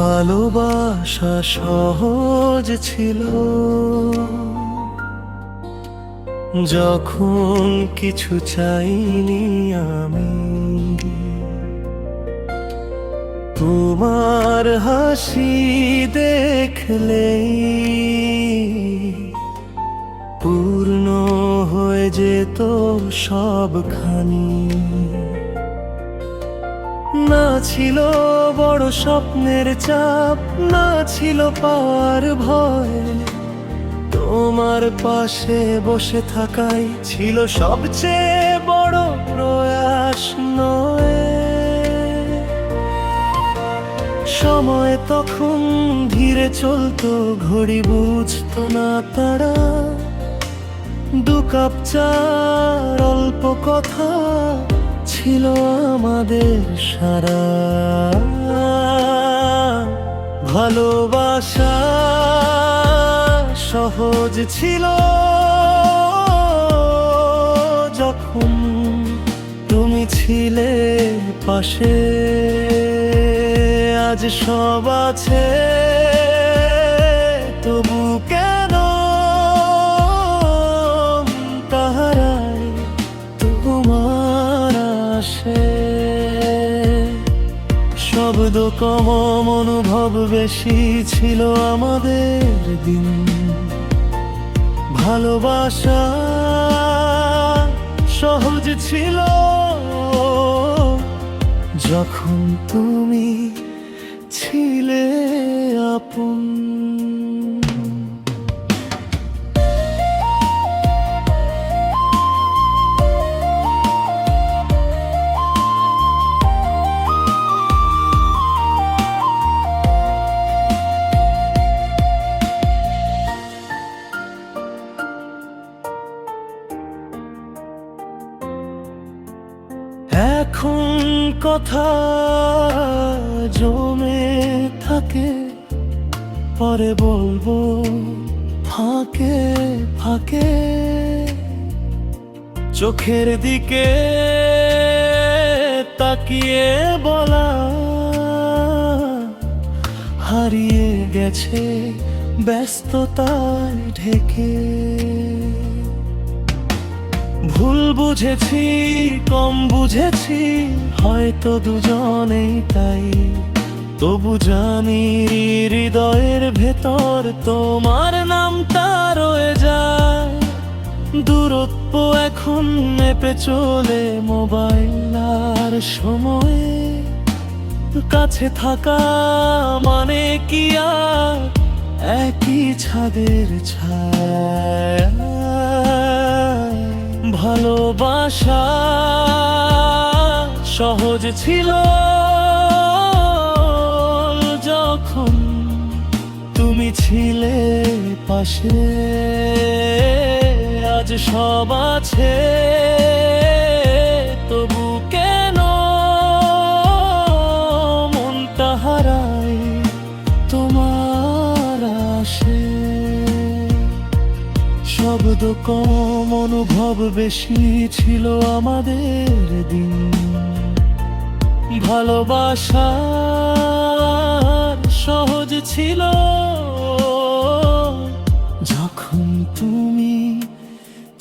ভালোবাসা সহজ ছিল যখন কিছু চাইনি আমি। তোমার হাসি দেখলেই পূর্ণ হয়ে যেত সবখানি। না ছিল বড় স্বপ্নের চাপ, না ছিল পাওয়ার ভয়, তোমার পাশে বসে থাকাই ছিল সবচেয়ে বড় প্রয়াস নয়। সময় তখন ধীরে চলতো, ঘড়ি বুঝতো না তারা। দু কাপ চার অল্প কথা ছিল আমাদের সারা। ভালোবাসা সহজ ছিল যখন তুমি ছিলে পাশে। আজ সব আছে তবু কেন তাহারাই তোমার আসে। শব্দ কম অনুভব বেশি ছিল আমাদের দিন। ভালোবাসা সহজ ছিল যখন তুমি ছিলে আপন। এখন কথা জমে থাকে, পরে বলবো ফাঁকে ফাঁকে। চোখের দিকে তাকিয়ে বলা হারিয়ে গেছে ব্যস্ততায় ঢেকে। ভুল বুঝেছি, কম বুঝেছি হয়তো দুজনেই তাই। তবু জানি হৃদয়ের ভেতর তোমার নামটা রয়ে যায়। দূরত্ব এখন মেপে চলে মোবাইল আর সময়ে। কাছে থাকা মানে কি আর একই ছাদের ছায়া। ভালোবাসা সহজ ছিল যখন তুমি ছিলে পাশে। আজ সব আছে তবু কেন মনটা হারাই তোমার আসে। শব্দ কম অনুভব বেশি ছিল আমাদের দিন। ভালোবাসা সহজ ছিল যখন তুমি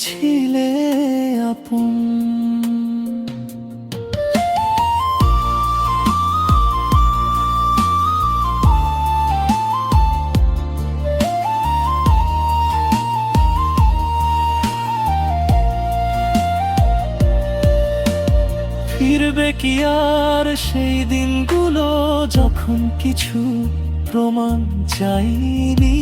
ছিলে আপন। ফিরবে কি আর সেই দিনগুলো যখন কিছু প্রমাণ চাইনি।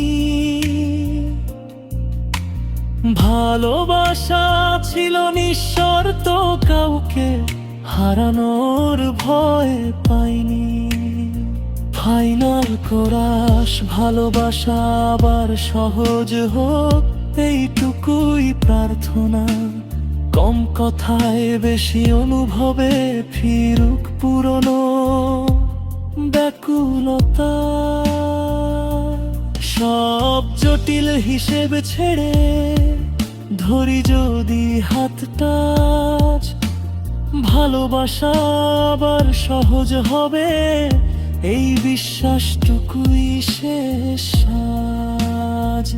ভালোবাসা ছিল নিঃশর্ত, কাউকে হারানোর ভয় পাইনি। ফাইনাল কোরাস ভালোবাসা আবার সহজ হোক এইটুকুই প্রার্থনা। কম কথায় বেশি অনুভবে ফিরুক পুরনো ব্যাকুলতা। সব জটিল হিসেব ছেড়ে ধরি যদি হাতটা, ভালোবাসা আবার সহজ হবে এই বিশ্বাসটুকুই শেষ আজ।